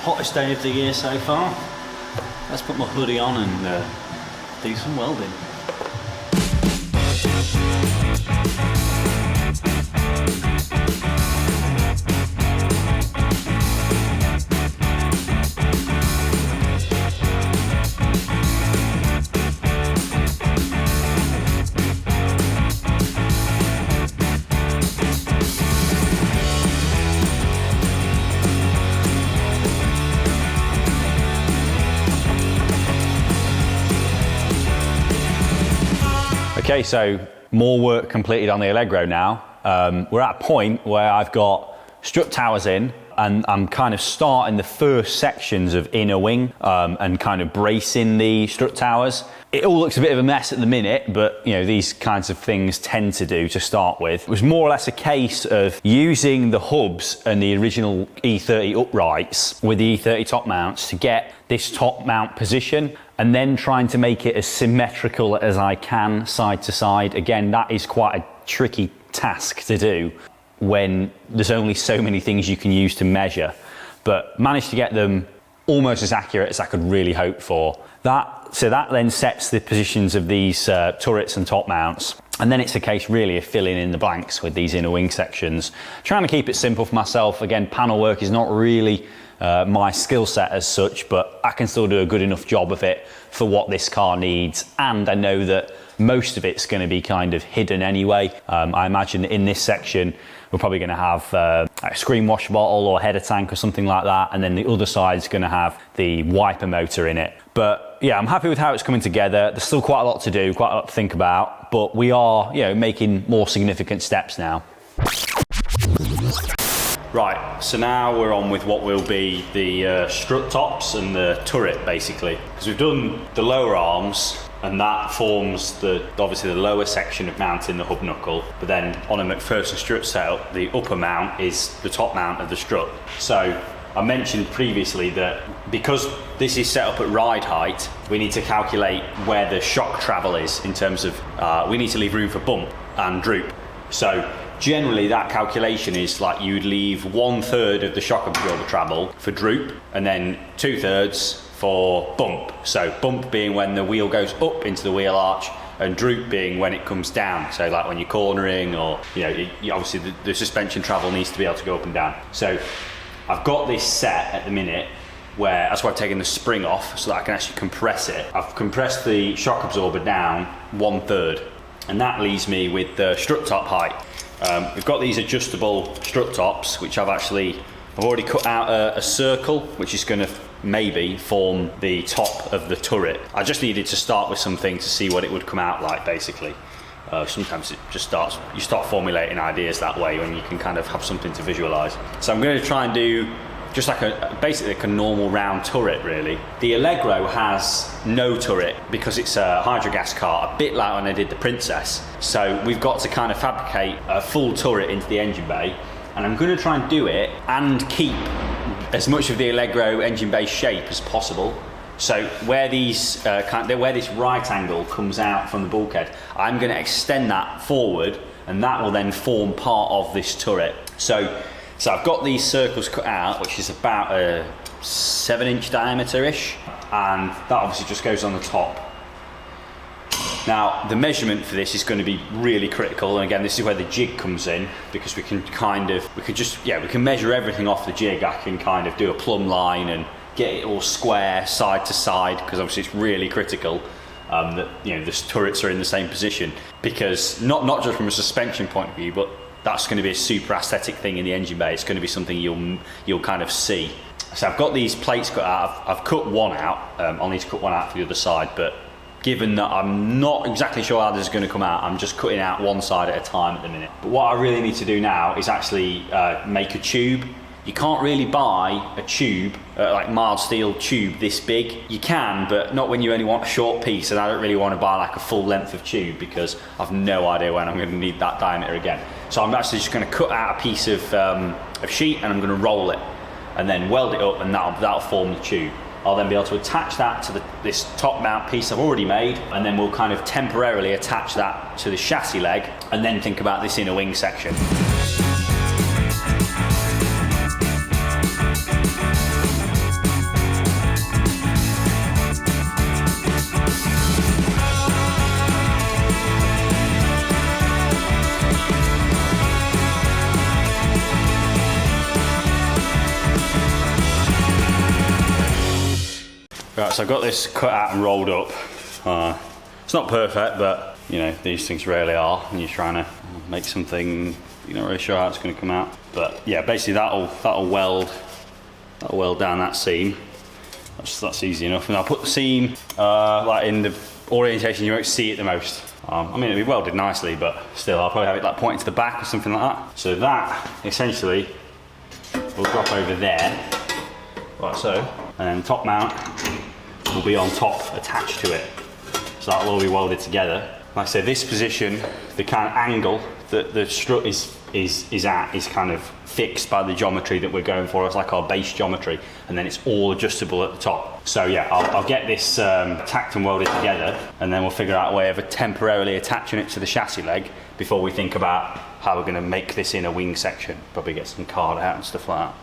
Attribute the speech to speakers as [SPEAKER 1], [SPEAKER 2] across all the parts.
[SPEAKER 1] hottest day of the year so far. Let's put my hoodie on and do some welding.
[SPEAKER 2] Okay, so more work completed on the AllegRo now. We're at a point where I've got strut towers in and I'm kind of starting the first sections of inner wing and kind of bracing the strut towers. It all looks a bit of a mess at the minute, but you know, these kinds of things tend to do to start with. It was more or less a case of using the hubs and the original E30 uprights with the E30 top mounts to get this top mount position, and then trying to make it as symmetrical as I can side to side. Again, that is quite a tricky task to do when there's only so many things you can use to measure, but managed to get them almost as accurate as I could really hope for. So that then sets the positions of these turrets and top mounts. And then it's a case really of filling in the blanks with these inner wing sections. Trying to keep it simple for myself. Again, panel work is not really my skill set as such, but I can still do a good enough job of it for what this car needs. And I know that most of it's going to be kind of hidden anyway. I imagine in this section, we're probably going to have a screen wash bottle or header tank or something like that. And then the other side's going to have the wiper motor in it. But yeah, I'm happy with how it's coming together. There's still quite a lot to do, quite a lot to think about, but we are, you know, making more significant steps now. Right, so now we're on with what will be the strut tops and the turret, basically. Because we've done the lower arms, and that forms obviously the lower section of mounting the hub knuckle, but then on a McPherson strut setup, the upper mount is the top mount of the strut. So I mentioned previously that because this is set up at ride height, we need to calculate where the shock travel is in terms of, we need to leave room for bump and droop. So generally that calculation is like you'd leave 1/3 of the shock absorber travel for droop and then 2/3 for bump. So bump being when the wheel goes up into the wheel arch and droop being when it comes down. So like when you're cornering or, you know, obviously the suspension travel needs to be able to go up and down. So I've got this set at the minute where, that's why I've taken the spring off so that I can actually compress it. I've compressed the shock absorber down 1/3 and that leaves me with the strut top height. We've got these adjustable strut tops, which I've already cut out a circle, which is going to maybe form the top of the turret. I just needed to start with something to see what it would come out like, basically. Sometimes it just you start formulating ideas that way when you can kind of have something to visualize. So I'm going to try and do just like basically like a normal round turret, really. The AllegRo has no turret because it's a hydrogas car, a bit like when I did the Princess. So we've got to kind of fabricate a full turret into the engine bay, and I'm going to try and do it and keep as much of the AllegRo engine bay shape as possible. So where where this right angle comes out from the bulkhead, I'm going to extend that forward, and that will then form part of this turret. So I've got these circles cut out, which is about a 7-inch diameter-ish, and that obviously just goes on the top. Now, the measurement for this is going to be really critical, and again, this is where the jig comes in, because we can measure everything off the jig. I can kind of do a plumb line and get it all square side to side, because obviously it's really critical that, you know, the turrets are in the same position, because not just from a suspension point of view, but that's going to be a super aesthetic thing in the engine bay. It's going to be something you'll kind of see. So I've got these plates cut out. I've cut one out. I'll need to cut one out for the other side, but given that I'm not exactly sure how this is going to come out, I'm just cutting out one side at a time at the minute. But what I really need to do now is actually make a tube. You can't really buy a tube, like mild steel tube this big. You can, but not when you only want a short piece, and I don't really want to buy like a full length of tube because I've no idea when I'm going to need that diameter again. So I'm actually just going to cut out a piece of sheet, and I'm going to roll it and then weld it up, and that'll form the tube. I'll then be able to attach that to this top mount piece I've already made, and then we'll kind of temporarily attach that to the chassis leg, and then think about this inner wing section. Right, so I've got this cut out and rolled up. It's not perfect, but you know, these things rarely are when you're trying to make something you're not really sure how it's going to come out. But yeah, basically that'll weld down that seam. That's easy enough. And I'll put the seam like in the orientation you won't see it the most. I mean, it'll be welded nicely, but still, I'll probably have it like pointing to the back or something like that. So that essentially will drop over there, like so, and then top mount will be on top, attached to it. So that'll all be welded together. Like I said, this position, the kind of angle that the strut is at is kind of fixed by the geometry that we're going for. It's like our base geometry, and then it's all adjustable at the top. So yeah, I'll get this tacked and welded together, and then we'll figure out a way of temporarily attaching it to the chassis leg before we think about how we're going to make this in a wing section. Probably get some card out and stuff like that.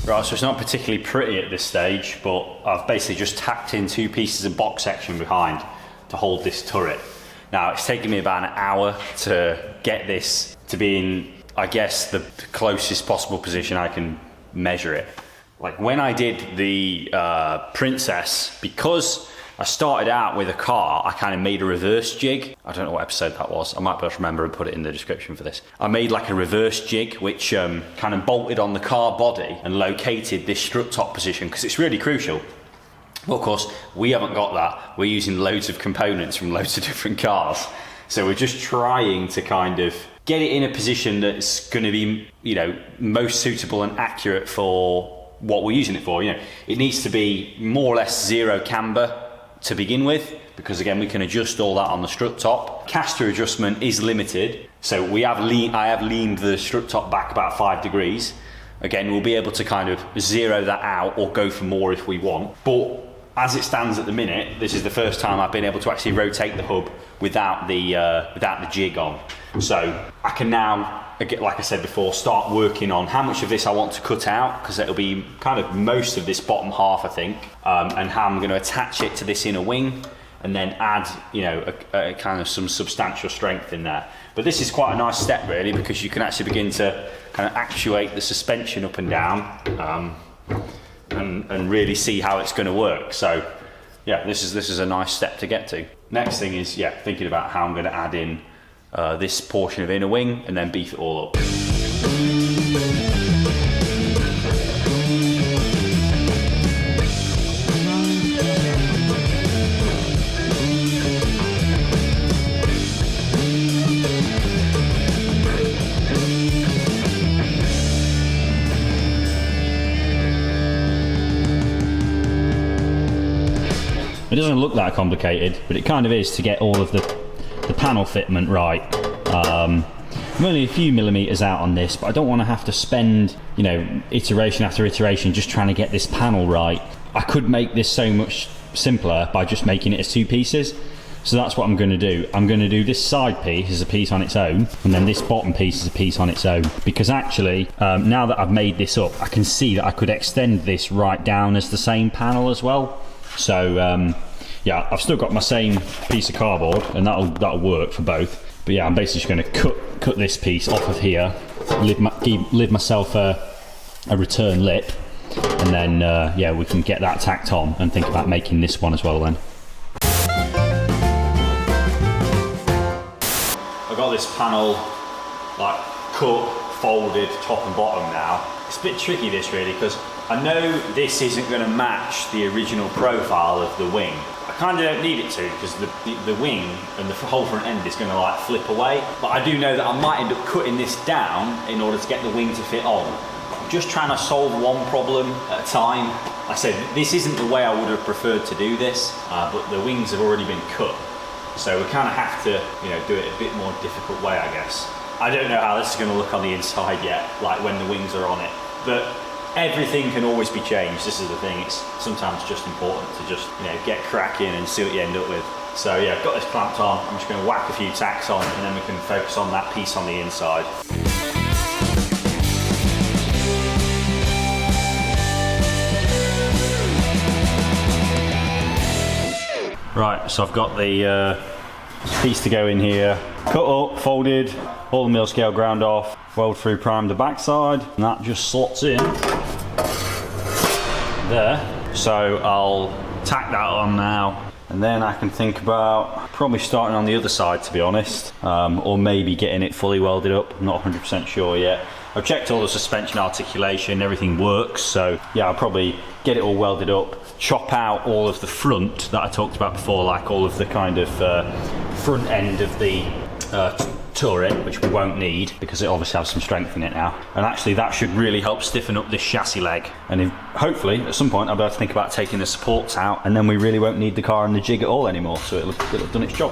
[SPEAKER 2] Right, so it's not particularly pretty at this stage, but I've basically just tacked in 2 pieces of box section behind to hold this turret. Now, it's taken me about an hour to get this to be in, I guess, the closest possible position I can measure it. Like when I did the Princess, because I started out with a car, I kind of made a reverse jig. I don't know what episode that was. I might be able to remember and put it in the description for this. I made like a reverse jig, which kind of bolted on the car body and located this strut top position, because it's really crucial. Well, of course, we haven't got that. We're using loads of components from loads of different cars. So we're just trying to kind of get it in a position that's going to be, you know, most suitable and accurate for what we're using it for. You know, it needs to be more or less zero camber to begin with, because again, we can adjust all that on the strut top. Caster adjustment is limited, so I have leaned the strut top back about 5 degrees. Again, we'll be able to kind of zero that out or go for more if we want. But as it stands at the minute, this is the first time I've been able to actually rotate the hub without the jig on. So I can now, like I said before, start working on how much of this I want to cut out, because it'll be kind of most of this bottom half, I think, and how I'm going to attach it to this inner wing, and then add, you know, a kind of some substantial strength in there. But this is quite a nice step, really, because you can actually begin to kind of actuate the suspension up and down, and really see how it's going to work. So yeah, this is a nice step to get to. Next thing is, yeah, thinking about how I'm going to add in this portion of inner wing and then beef it all up.
[SPEAKER 3] It doesn't look that complicated, but it kind of is to get all of the panel fitment right. I'm only a few millimeters out on this, but I don't want to have to spend, you know, iteration after iteration just trying to get this panel right. I could make this so much simpler by just making it as 2 pieces. So that's what I'm going to do. I'm going to do this side piece as a piece on its own, and then this bottom piece as a piece on its own. Because actually, now that I've made this up, I can see that I could extend this right down as the same panel as well. So yeah, I've still got my same piece of cardboard, and that'll work for both. But yeah, I'm basically just going to cut this piece off of here, leave myself a return lip, and then yeah, we can get that tacked on and think about making this one as well then.
[SPEAKER 2] I've got this panel like cut, folded top and bottom now. It's a bit tricky this really, because I know this isn't going to match the original profile of the wing. I kind of don't need it to, because the wing and the whole front end is going to like flip away. But I do know that I might end up cutting this down in order to get the wing to fit on. I'm just trying to solve one problem at a time. Like I said, this isn't the way I would have preferred to do this, but the wings have already been cut. So we kind of have to, you know, do it a bit more difficult way, I guess. I don't know how this is going to look on the inside yet, like when the wings are on it. But everything can always be changed. This is the thing, it's sometimes just important to just, you know, get cracking and see what you end up with. So yeah, I've got this clamped on, I'm just going to whack a few tacks on and then we can focus on that piece on the inside. Right, so I've got the piece to go in here, cut up, folded, all the mill scale ground off, weld through prime the backside, and that just slots in there. So I'll tack that on now, and then I can think about probably starting on the other side, to be honest, or maybe getting it fully welded up. I'm not 100% sure yet. I've checked all the suspension articulation, everything works, so yeah, I'll probably get it all welded up, chop out all of the front that I talked about before, like all of the kind of front end of the turret, which we won't need because it obviously has some strength in it now. And actually that should really help stiffen up this chassis leg. And if, hopefully at some point I'll be able to think about taking the supports out, and then we really won't need the car and the jig at all anymore, so it'll have done its job.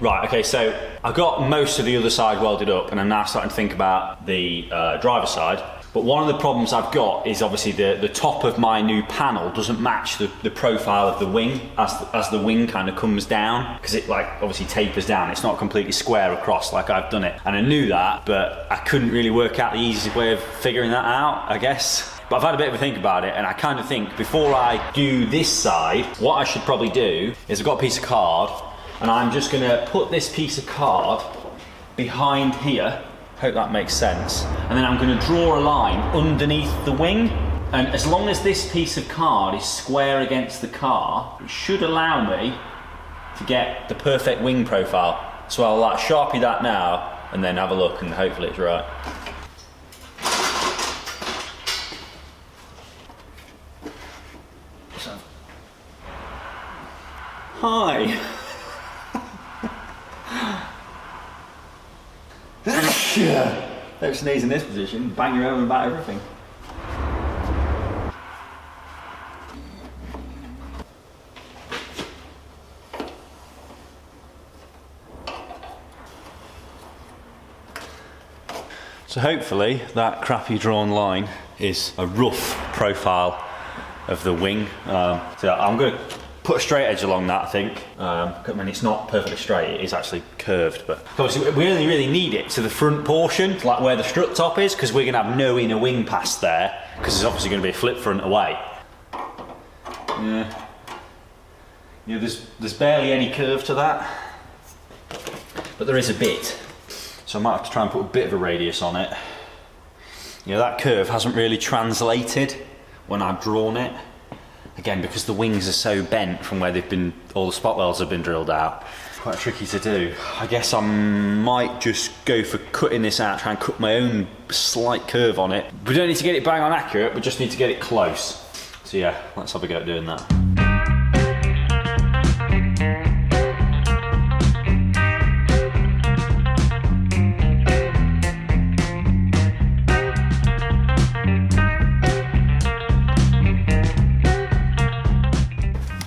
[SPEAKER 2] Right, okay, so I got most of the other side welded up and I'm now starting to think about the driver's side. But one of the problems I've got is obviously the top of my new panel doesn't match the profile of the wing as the wing kind of comes down, because it like obviously tapers down. It's not completely square across like I've done it. And I knew that, but I couldn't really work out the easiest way of figuring that out, I guess. But I've had a bit of a think about it, and I kind of think before I do this side, what I should probably do is I've got a piece of card, and I'm just gonna put this piece of card behind here. Hope that makes sense. And then I'm gonna draw a line underneath the wing. And as long as this piece of card is square against the car, it should allow me to get the perfect wing profile. So I'll like Sharpie that now and then have a look, and hopefully it's right. Hi. Don't sneeze in this position, bang your over about everything. So hopefully that crappy drawn line is a rough profile of the wing. So I'm going to put a straight edge along that, I think. I mean, it's not perfectly straight, it is actually curved, but obviously we only really need it to the front portion, like where the strut top is, because we're going to have no inner wing past there, because it's obviously going to be a flip front away. Yeah, there's barely any curve to that, but there is a bit. So I might have to try and put a bit of a radius on it. Yeah, that curve hasn't really translated when I've drawn it. Again, because the wings are so bent from where they've been, all the spot welds have been drilled out. Quite tricky to do. I guess I might just go for cutting this out, try and cut my own slight curve on it. We don't need to get it bang on accurate, we just need to get it close. So yeah, let's have a go at doing that.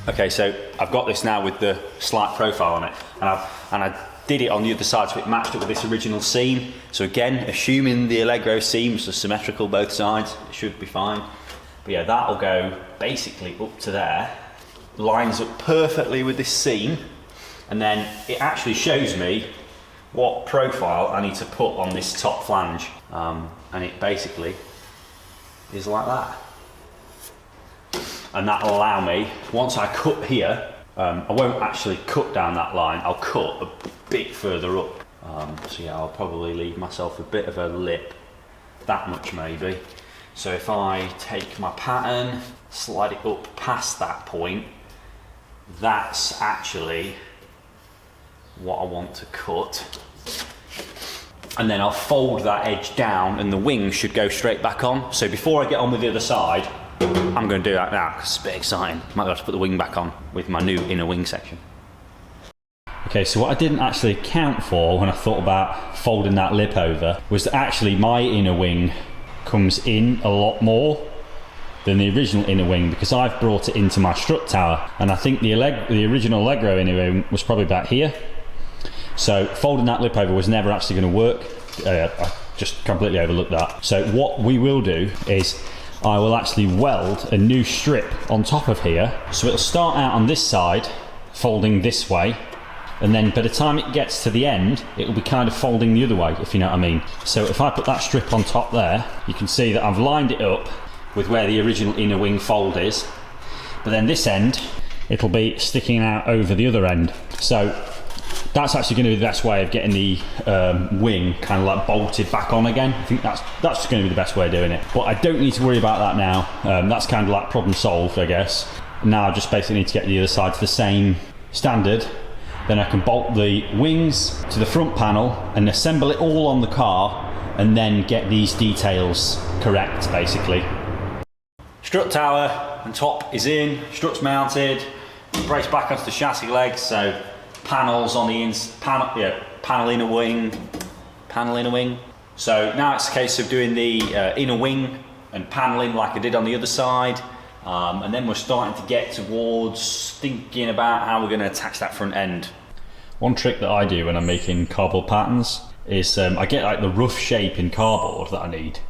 [SPEAKER 2] Okay, so I've got this now with the slight profile on it, and I did it on the other side so it matched up with this original seam. So again, assuming the AllegRo seams are symmetrical both sides, it should be fine. But yeah, that'll go basically up to there, lines up perfectly with this seam, and then it actually shows me what profile I need to put on this top flange, and it basically is like that. And that'll allow me, once I cut here, I won't actually cut down that line, I'll cut a bit further up. So yeah, I'll probably leave myself a bit of a lip, that much maybe. So if I take my pattern, slide it up past that point, that's actually what I want to cut. And then I'll fold that edge down and the wing should go straight back on. So before I get on with the other side, I'm going to do that now because it's a bit exciting. Might have to put the wing back on with my new inner wing section.
[SPEAKER 3] Okay, so what I didn't actually account for when I thought about folding that lip over was that actually my inner wing comes in a lot more than the original inner wing, because I've brought it into my strut tower, and I think the original AllegRo inner wing was probably about here. So folding that lip over was never actually going to work. I just completely overlooked that. So what we will do is I will actually weld a new strip on top of here. So it'll start out on this side, folding this way, and then by the time it gets to the end, it will be kind of folding the other way, if you know what I mean. So if I put that strip on top there, you can see that I've lined it up with where the original inner wing fold is. But then this end, it'll be sticking out over the other end. So that's actually going to be the best way of getting the wing kind of like bolted back on again. I think that's just going to be the best way of doing it. But I don't need to worry about that now. That's kind of like problem solved, I guess. Now I just basically need to get the other side to the same standard. Then I can bolt the wings to the front panel and assemble it all on the car, and then get these details correct, basically.
[SPEAKER 2] Strut tower and top is in, strut's mounted, braced back onto the chassis legs, so panels on the panel inner wing. So now it's a case of doing the inner wing and paneling like I did on the other side, and then we're starting to get towards thinking about how we're going to attach that front end.
[SPEAKER 3] One trick that I do when I'm making cardboard patterns is I get like the rough shape in cardboard that I need,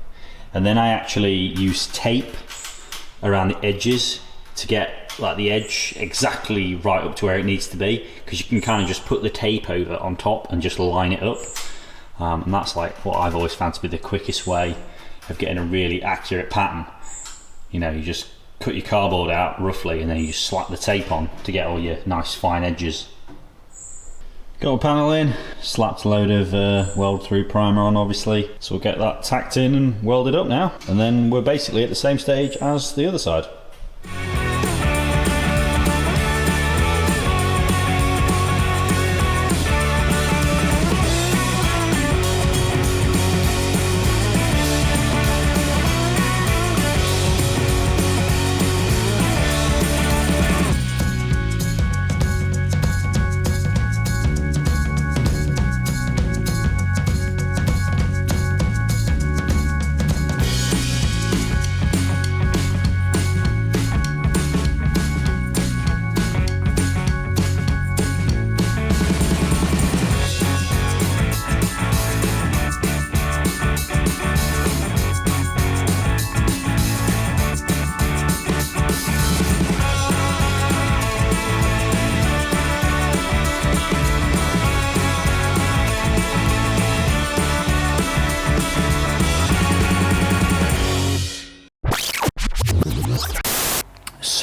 [SPEAKER 3] and then I actually use tape around the edges to get like the edge exactly right up to where it needs to be, because you can kind of just put the tape over on top and just line it up, and that's like what I've always found to be the quickest way of getting a really accurate pattern. You know, you just cut your cardboard out roughly and then you just slap the tape on to get all your nice fine edges. Got a panel in, slapped a load of weld through primer on obviously, so we'll get that tacked in and welded up now, and then we're basically at the same stage as the other side.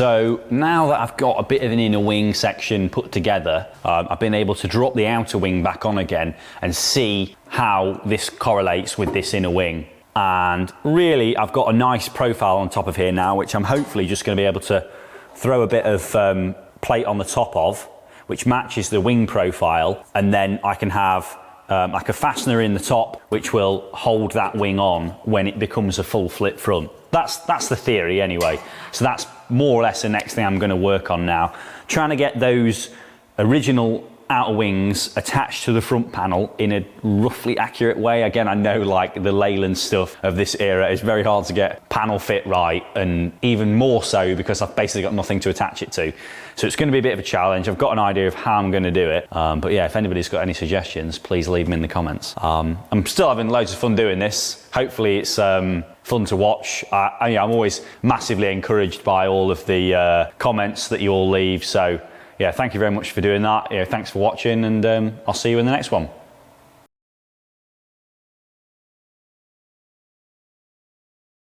[SPEAKER 2] So now that I've got a bit of an inner wing section put together, I've been able to drop the outer wing back on again and see how this correlates with this inner wing. And really, I've got a nice profile on top of here now, which I'm hopefully just going to be able to throw a bit of plate on the top of, which matches the wing profile, and then I can have like a fastener in the top which will hold that wing on when it becomes a full flip front. That's the theory anyway. So that's more or less the next thing I'm going to work on now. Trying to get those original outer wings attached to the front panel in a roughly accurate way. Again, I know like the Leyland stuff of this era is very hard to get panel fit right, and even more so because I've basically got nothing to attach it to. So it's going to be a bit of a challenge. I've got an idea of how I'm going to do it. But yeah, if anybody's got any suggestions, please leave them in the comments. I'm still having loads of fun doing this. Hopefully it's fun to watch. I'm always massively encouraged by all of the comments that you all leave. So yeah, thank you very much for doing that. Thanks for watching, and I'll see you in the next one.